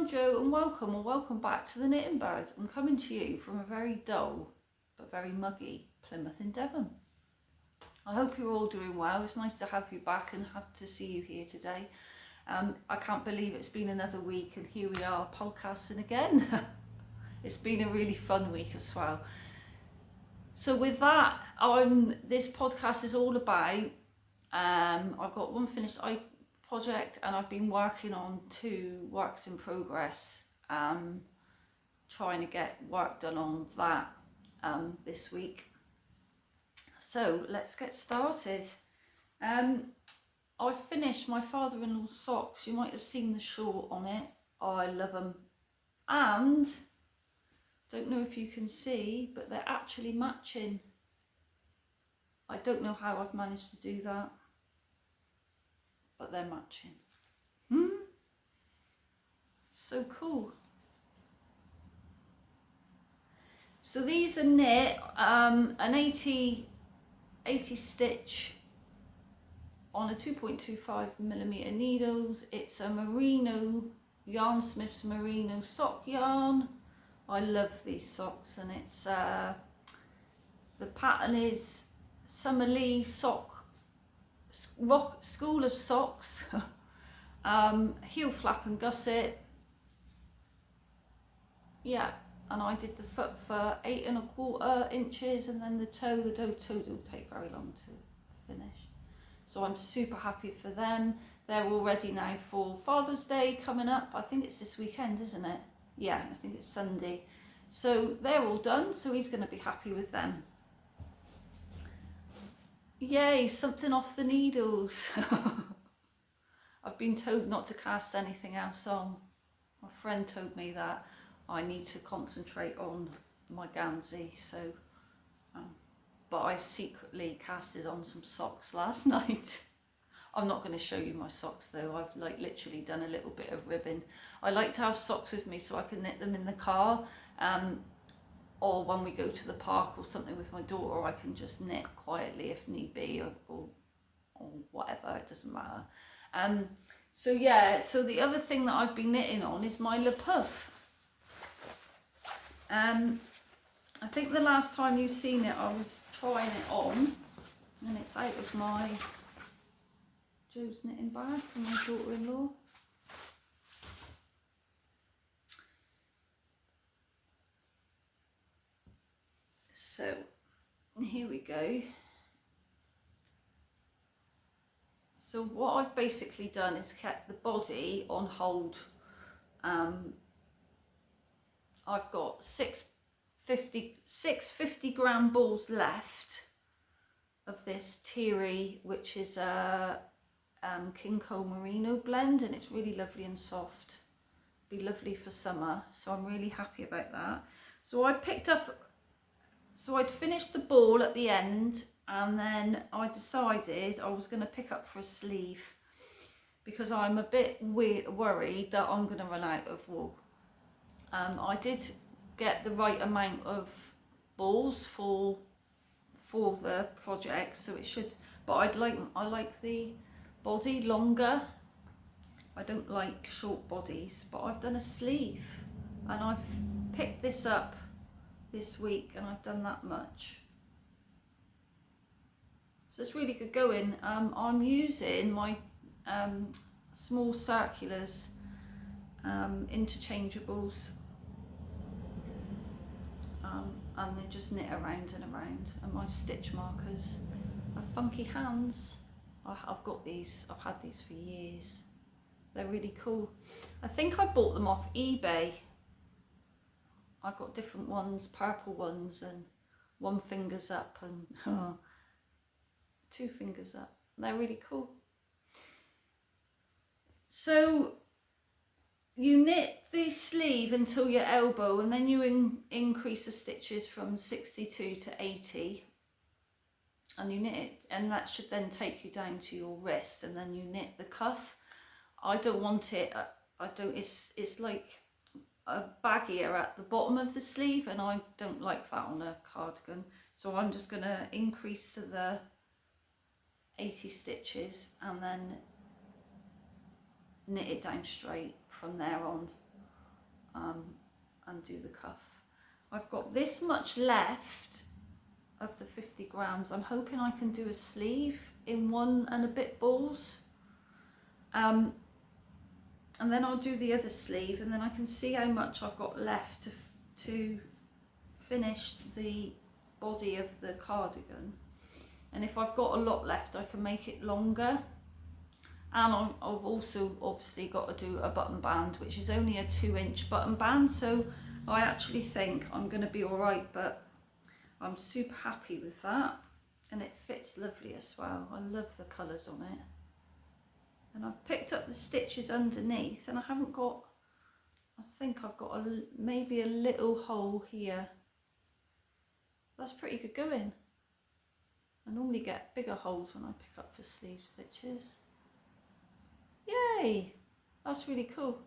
Jo, and welcome or welcome back to the Theknittingbird. I'm coming to you from a very dull but very muggy Plymouth in Devon. I hope you're all doing well. It's nice to have you back and have to see you here today. I can't believe it's been another week and here we are podcasting again. It's been a really fun week as well. So with that, this podcast is all about, I've got one finished project and I've been working on 2 works in progress, trying to get work done on that this week. So let's get started. I finished my father-in-law's socks. You might have seen the short on it. I love them, and don't know if you can see, but they're actually matching. I don't know how I've managed to do that, but they're matching. So cool. So these are knit, an 80 stitch on a 2.25mm needles. It's a merino, Yarn Smith's merino sock yarn. I love these socks, and it's the pattern is Summer Lee sock, school of socks, heel flap and gusset. Yeah, and I did the foot for 8 1/4 inches, and then the toe don't take very long to finish. So I'm super happy for them. They're all ready now for Father's Day coming up. I think it's this weekend, isn't it? Yeah, I think it's Sunday. So they're all done, so he's going to be happy with them. Yay, something off the needles. I've been told not to cast anything else on. My friend told me that I need to concentrate on my Gansey, so but I secretly casted on some socks last night. I'm not going to show you my socks though. I've literally done a little bit of ribbing. I like to have socks with me so I can knit them in the car, or when we go to the park or something with my daughter, I can just knit quietly if need be, or whatever, it doesn't matter. So yeah, so the other thing that I've been knitting on is my Pouf. I think the last time you've seen it, I was trying it on, and it's out of my Jo's knitting bag from my daughter-in-law. So here we go. So what I've basically done is kept the body on hold. I've got 6 50-gram balls left of this Teary, which is a Kinko Merino blend, and it's really lovely and soft. Be lovely for summer, so I'm really happy about that. So I picked up, so I'd finished the ball at the end, and then I decided I was going to pick up for a sleeve because I'm a bit worried that I'm going to run out of wool. I did get the right amount of balls for the project, so it should, but I like the body longer. I don't like short bodies, but I've done a sleeve, and I've picked this up this week, and I've done that much, so it's really good going. I'm using my small circulars, interchangeables, and they just knit around and around, and my stitch markers are funky hands. I've got these, I've had these for years. They're really cool. I think I bought them off eBay. I got different ones, purple ones, and 1 fingers up, and 2 fingers up. They're really cool. So you knit the sleeve until your elbow, and then you increase the stitches from 62 to 80, and you knit it, and that should then take you down to your wrist, and then you knit the cuff. I don't want it, it's like a baggier at the bottom of the sleeve, and I don't like that on a cardigan, so I'm just going to increase to the 80 stitches and then knit it down straight from there on. and do the cuff. I've got this much left of the 50 grams. I'm hoping I can do a sleeve in 1 and a bit balls. And then I'll do the other sleeve, and then I can see how much I've got left to finish the body of the cardigan. And if I've got a lot left, I can make it longer. And I've also obviously got to do a button band, which is only a 2-inch button band, so I actually think I'm going to be all right, but I'm super happy with that, and it fits lovely as well. I love the colours on it. And I've picked up the stitches underneath, and I haven't got, I think I've got maybe a little hole here. That's pretty good going. I normally get bigger holes when I pick up the sleeve stitches. Yay, that's really cool.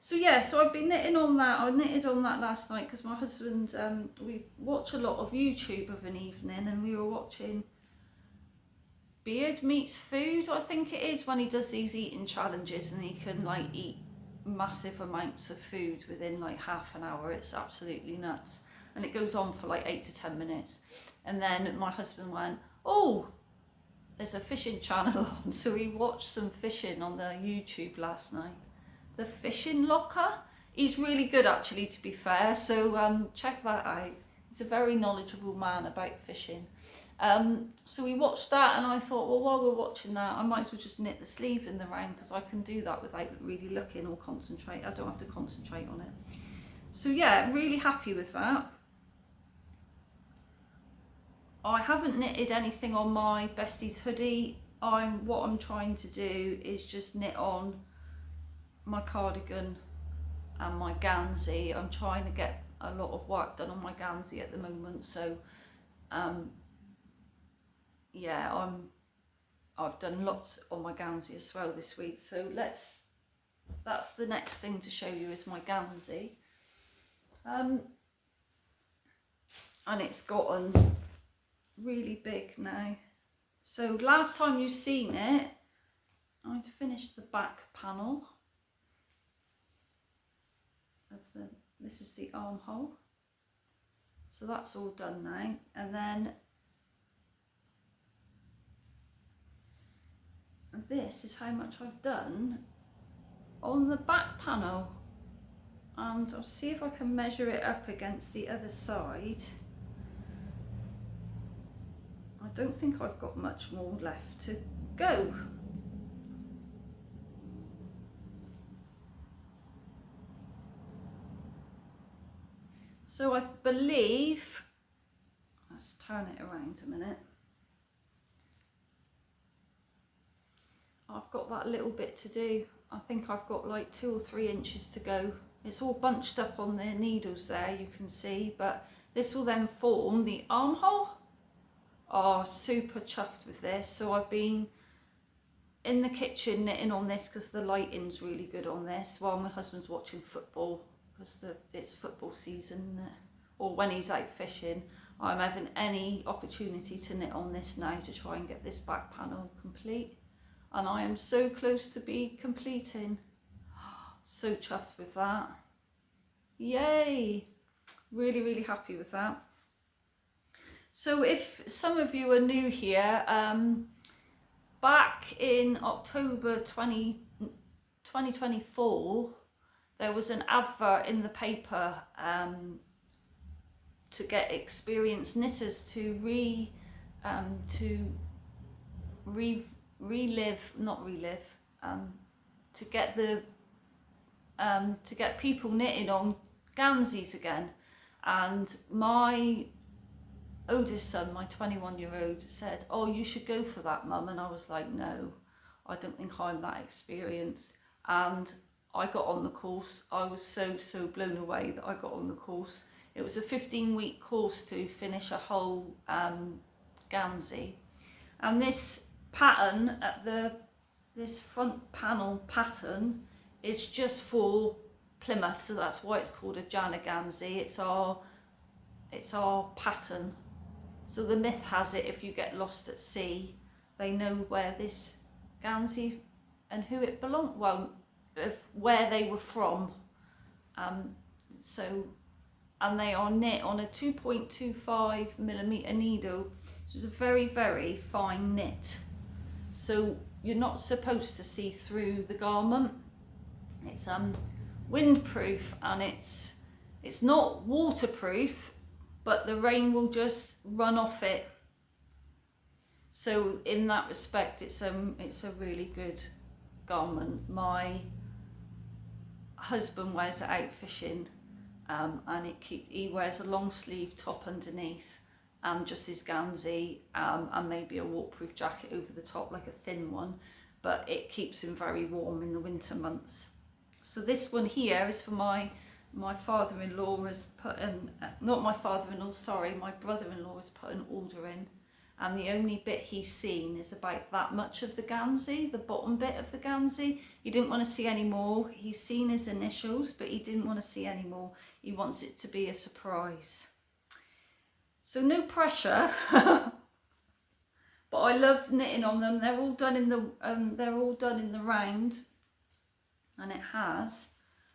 So yeah, so I've been knitting on that. I knitted on that last night because my husband, we watch a lot of YouTube of an evening, and we were watching Beard Meets Food, I think it is, when he does these eating challenges, and he can like eat massive amounts of food within like half an hour. It's absolutely nuts. And it goes on for like 8 to 10 minutes. And then my husband went, oh, there's a fishing channel on. So we watched some fishing on the YouTube last night. The Fishing Locker. He's really good actually, to be fair. So check that out. He's a very knowledgeable man about fishing. So we watched that, and I thought, well, while we're watching that, I might as well just knit the sleeve in the round, because I can do that without really looking or concentrate. I don't have to concentrate on it. So yeah, really happy with that. I haven't knitted anything on my Besties hoodie. What I'm trying to do is just knit on my cardigan and my Gansey. I'm trying to get a lot of work done on my Gansey at the moment, so yeah, I've done lots on my Gansey as well this week, so that's the next thing to show you is my Gansey. And it's gotten really big now. So last time you've seen it, I'd finished the back panel of this is the armhole. So that's all done now. And then this is how much I've done on the back panel. And I'll see if I can measure it up against the other side. I don't think I've got much more left to go. So I believe, let's turn it around a minute. I've got that little bit to do. I think I've got like 2 or 3 inches to go. It's all bunched up on the needles there, you can see, but this will then form the armhole. Oh, super chuffed with this. So I've been in the kitchen knitting on this because the lighting's really good on this while my husband's watching football, because it's football season, isn't it? Or when he's out fishing. I'm having any opportunity to knit on this now to try and get this back panel complete. And I am so close to be completing. So chuffed with that. Yay! Really, really happy with that. So if some of you are new here, back in October 2024, there was an advert in the paper to get experienced knitters to get people knitting on Ganseys again. And my oldest son, my 21-year-old, said, oh, you should go for that, Mum. And I was like, no, I don't think I'm that experienced. And I got on the course. I was so blown away that I got on the course. It was a 15-week course to finish a whole Gansey. And this pattern this front panel pattern is just for Plymouth, so that's why it's called a Jana Gansey. It's our pattern. So the myth has it, if you get lost at sea, they know where this Gansey and who it belonged, well, where they were from. And they are knit on a 2.25mm needle, so it's a very, very fine knit. So you're not supposed to see through the garment. It's windproof, and it's not waterproof, but the rain will just run off it. So in that respect, it's a really good garment. My husband wears it out fishing, and he wears a long sleeve top underneath, and just his Gansey, and maybe a waterproof jacket over the top, like a thin one, but it keeps him very warm in the winter months. So this one here is for my father-in-law has put in, not my father-in-law, sorry, my brother-in-law has put an order in, and the only bit he's seen is about that much of the Gansey, the bottom bit of the Gansey. He didn't want to see any more. He's seen his initials, but he didn't want to see any more. He wants it to be a surprise. So no pressure, but I love knitting on them. They're all done in the round, and it has,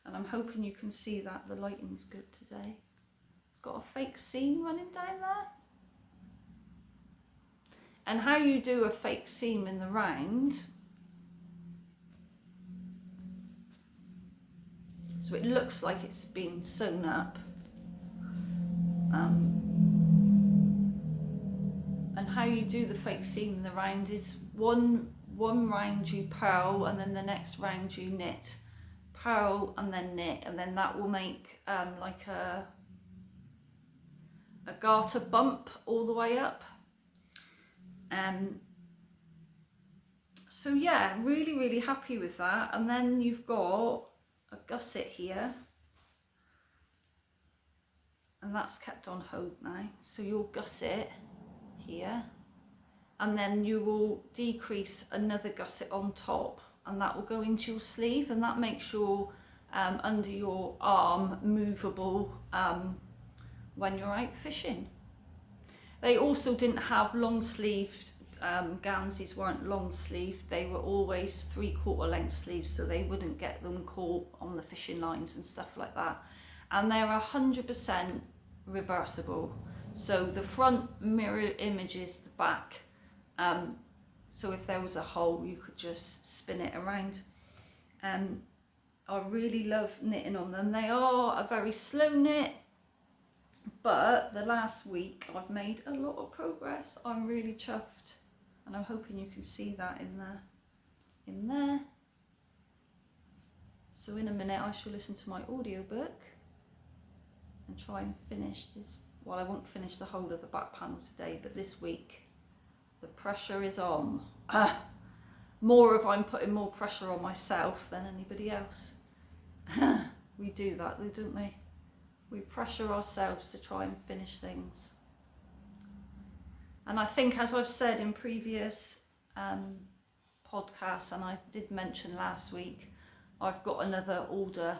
and I'm hoping you can see that the lighting's good today. It's got a fake seam running down there. And how you do a fake seam in the round, so it looks like it's been sewn up, and how you do the fake seam in the round is one round you purl, and then the next round you knit, purl and then knit, and then that will make like a garter bump all the way up. So yeah, really, really happy with that. And then you've got a gusset here, and that's kept on hold now. So you'll gusset here, and then you will decrease another gusset on top, and that will go into your sleeve, and that makes your under your arm movable when you're out fishing. They also didn't have long sleeved, Ganseys weren't long sleeved, they were always 3/4 length sleeves, so they wouldn't get them caught on the fishing lines and stuff like that. And they're 100% reversible, so the front mirror images the back, so if there was a hole you could just spin it around. I really love knitting on them. They are a very slow knit, but the last week I've made a lot of progress. I'm really chuffed, and I'm hoping you can see that in there. So in a minute I shall listen to my audiobook and try and finish this. Well, I won't finish the whole of the back panel today, but this week the pressure is on. More if I'm putting more pressure on myself than anybody else. We do that though, don't we? We pressure ourselves to try and finish things. And I think, as I've said in previous podcasts, and I did mention last week, I've got another order.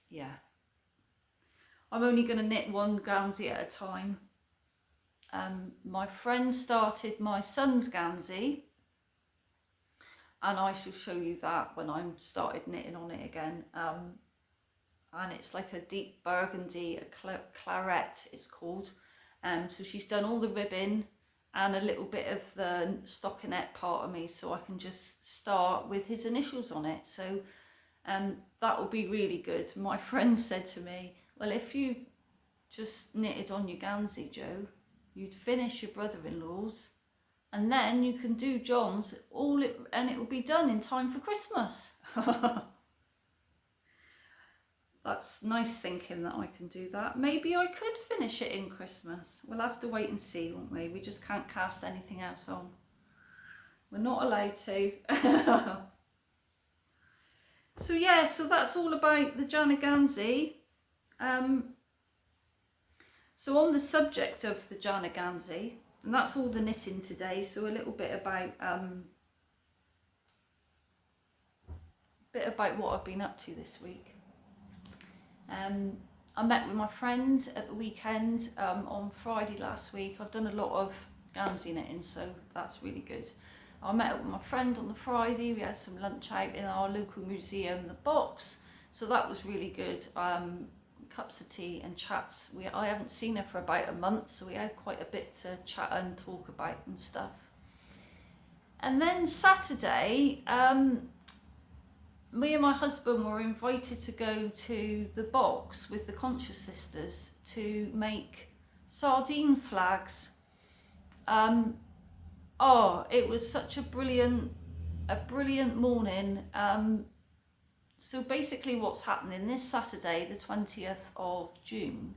Yeah. I'm only going to knit one Gansey at a time. My friend started my son's Gansey, and I shall show you that when I'm started knitting on it again. And it's like a deep burgundy, a claret it's called. So she's done all the ribbing and a little bit of the stockinette part of me, so I can just start with his initials on it. So that will be really good. My friend said to me, well, if you just knitted on your Gansey, Joe, you'd finish your brother-in-law's, and then you can do John's, and it will be done in time for Christmas. That's nice thinking that I can do that. Maybe I could finish it in Christmas. We'll have to wait and see, won't we? We just can't cast anything else on. We're not allowed to. So yeah, so that's all about the Jana Gansey. So on the subject of the Jana Gansey, and that's all the knitting today, so a little bit about what I've been up to this week. I met with my friend at the weekend on Friday last week. I've done a lot of Gansey knitting, so that's really good. I met up with my friend on the Friday. We had some lunch out in our local museum, The Box. So that was really good. Cups of tea and chats. I haven't seen her for about a month, so we had quite a bit to chat and talk about and stuff. And then Saturday, me and my husband were invited to go to the box with the Conscious Sisters to make sardine flags. It was such a brilliant morning. So basically what's happening this Saturday, the 20th of June,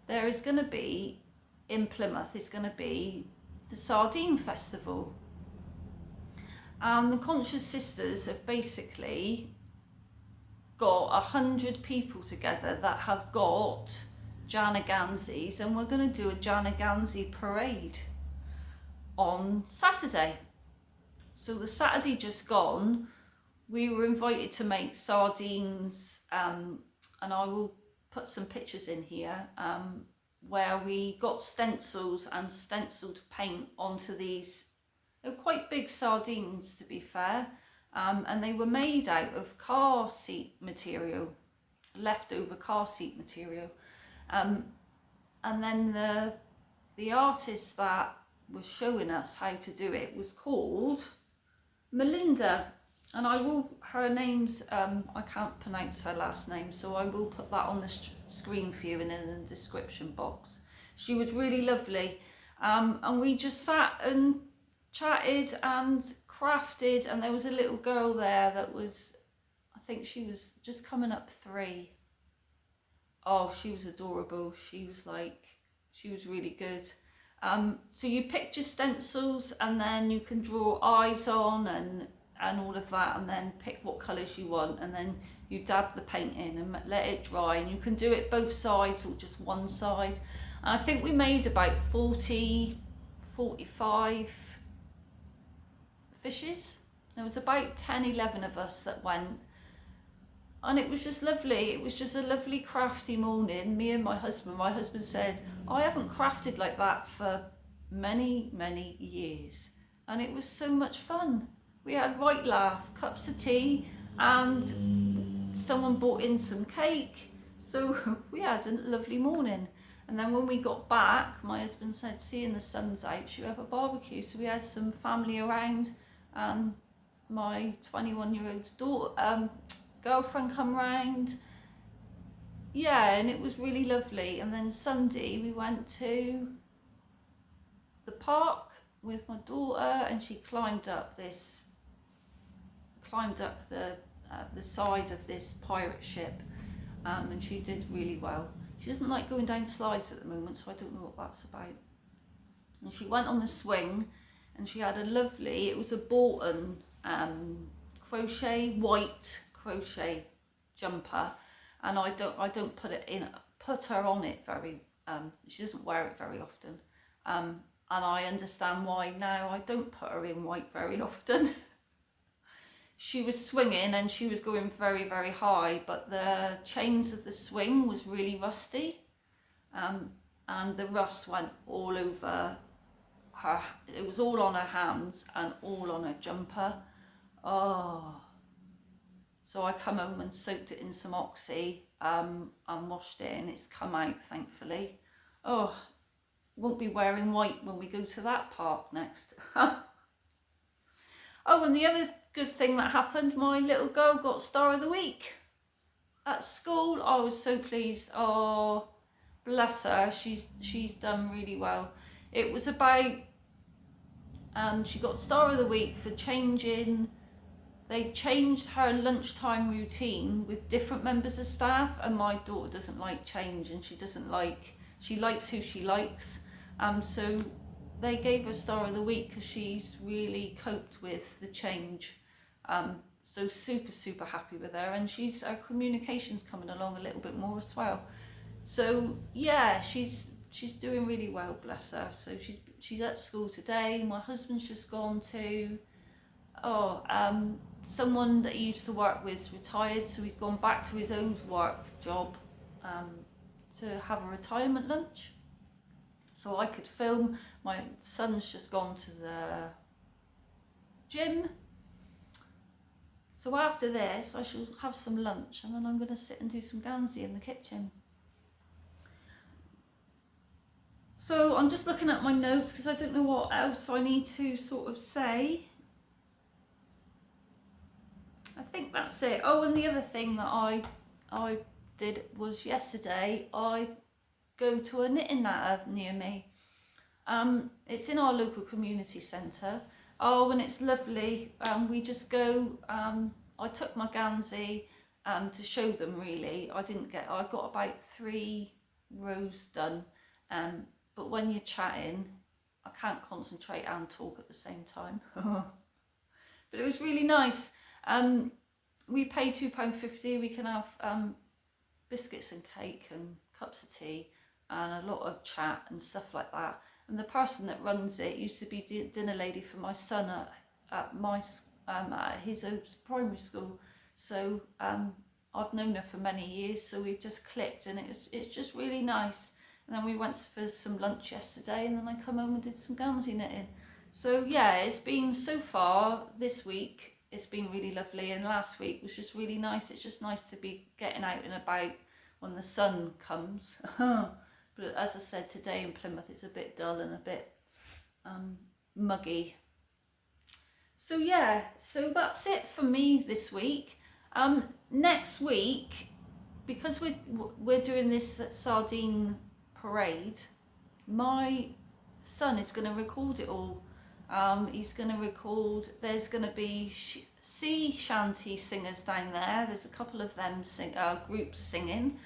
there is going to be, in Plymouth, it's going to be the Sardine Festival. And the Conscious Sisters have basically got 100 people together that have got Gansey's, and we're going to do a Gansey parade on Saturday. So the Saturday just gone, we were invited to make sardines, and I will put some pictures in here, where we got stencils and stenciled paint onto these. They were quite big sardines, to be fair, and they were made out of car seat material, leftover car seat material. And then the artist that was showing us how to do it was called Melinda, and her name's, I can't pronounce her last name, so I will put that on the screen for you and in the description box. She was really lovely, and we just sat and chatted and crafted, and there was a little girl there that was, I think she was just coming up 3. Oh, she was adorable. She was really good. So you picked your stencils, and then you can draw eyes on and all of that, and then pick what colours you want, and then you dab the paint in and let it dry, and you can do it both sides or just one side. And I think we made about 45 fishes. There was about 10-11 of us that went, and it was just lovely. It was just a lovely crafty morning. Me and my husband said, I haven't crafted like that for many years, and it was so much fun. We had right laugh, cups of tea, and someone brought in some cake, so we had a lovely morning. And then when we got back, my husband said, seeing the sun's out, should we have a barbecue? So we had some family around, and my 21-year-old's daughter, girlfriend come round. Yeah, and it was really lovely. And then Sunday we went to the park with my daughter, and she climbed up the side of this pirate ship, and she did really well. She doesn't like going down slides at the moment, so I don't know what that's about. And she went on the swing, and she had it was a Bolton white crochet jumper, and I don't put her on it very, she doesn't wear it very often, and I understand why now. I don't put her in white very often. She was swinging and she was going very high, but the chains of the swing was really rusty, and the rust went all over her. It was all on her hands and all on her jumper. So I come home and soaked it in some Oxy, and washed it, and it's come out, thankfully. Won't be wearing white when we go to that park next. And the other good thing that happened, my little girl got Star of the Week at school. I was so pleased. Oh, bless her. She's done really well. It was about, she got Star of the Week for changing. They changed her lunchtime routine with different members of staff, and my daughter doesn't like change, and she likes who she likes. So they gave her Star of the Week because she's really coped with the change. So super happy with her, and her communication's coming along a little bit more as well. So yeah, she's doing really well, bless her. So she's at school today. My husband's just gone to someone that he used to work with is retired, so he's gone back to his old work job to have a retirement lunch. So I could film. My son's just gone to the gym. So after this, I shall have some lunch and then I'm going to sit and do some Gansey in the kitchen. So I'm just looking at my notes because I don't know what else I need to sort of say. I think that's it. Oh, and the other thing that I did was yesterday, I go to a knitting natter near me. It's in our local community centre. Oh, and it's lovely. We just go, I took my Gansey to show them really. I got about 3 rows done. But when you're chatting, I can't concentrate and talk at the same time. But it was really nice. We pay £2.50. We can have biscuits and cake and cups of tea and a lot of chat and stuff like that. And the person that runs it used to be dinner lady for my son at his primary school. So I've known her for many years, so we've just clicked, and it's just really nice. And then we went for some lunch yesterday, and then I come home and did some Gansey knitting. So yeah, it's been so far this week, it's been really lovely, and last week was just really nice. It's just nice to be getting out and about when the sun comes. But as I said, today in Plymouth it's a bit dull and a bit muggy. So yeah, so that's it for me this week. Next week, because we're doing this Sardine parade, my son is going to record it all. He's going to record, there's going to be sea shanty singers down there. There's a couple of them groups singing.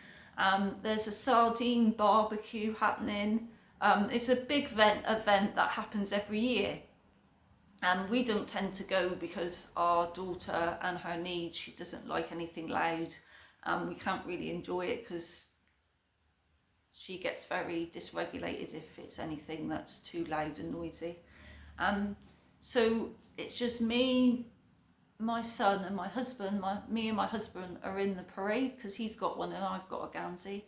There's a sardine barbecue happening. It's a big event that happens every year. And we don't tend to go because our daughter and her needs, she doesn't like anything loud. We can't really enjoy it because she gets very dysregulated if it's anything that's too loud and noisy. So it's just me, my son and my husband. Me and my husband are in the parade because he's got one and I've got a Gansey.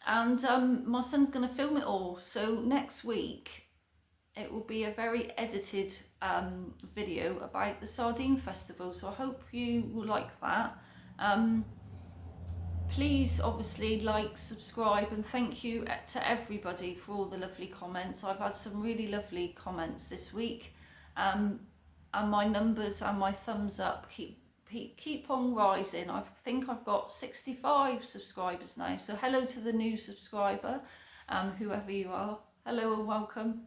And my son's going to film it all. So next week it will be a very edited video about the Sardine Festival. So I hope you will like that. Please obviously like, subscribe, and thank you to everybody for all the lovely comments. I've had some really lovely comments this week, and my numbers and my thumbs up keep on rising. I think I've got 65 subscribers now, so hello to the new subscriber, whoever you are, hello and welcome.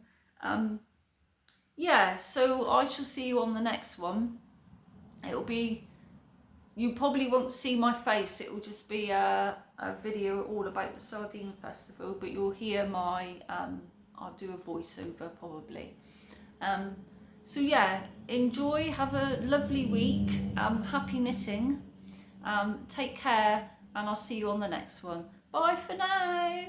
Yeah, so I shall see you on the next one. It'll be, you probably won't see my face, it will just be a video all about the Sardine Festival, but you'll hear my, I'll do a voiceover probably. So yeah, enjoy, have a lovely week, happy knitting, take care, and I'll see you on the next one. Bye for now.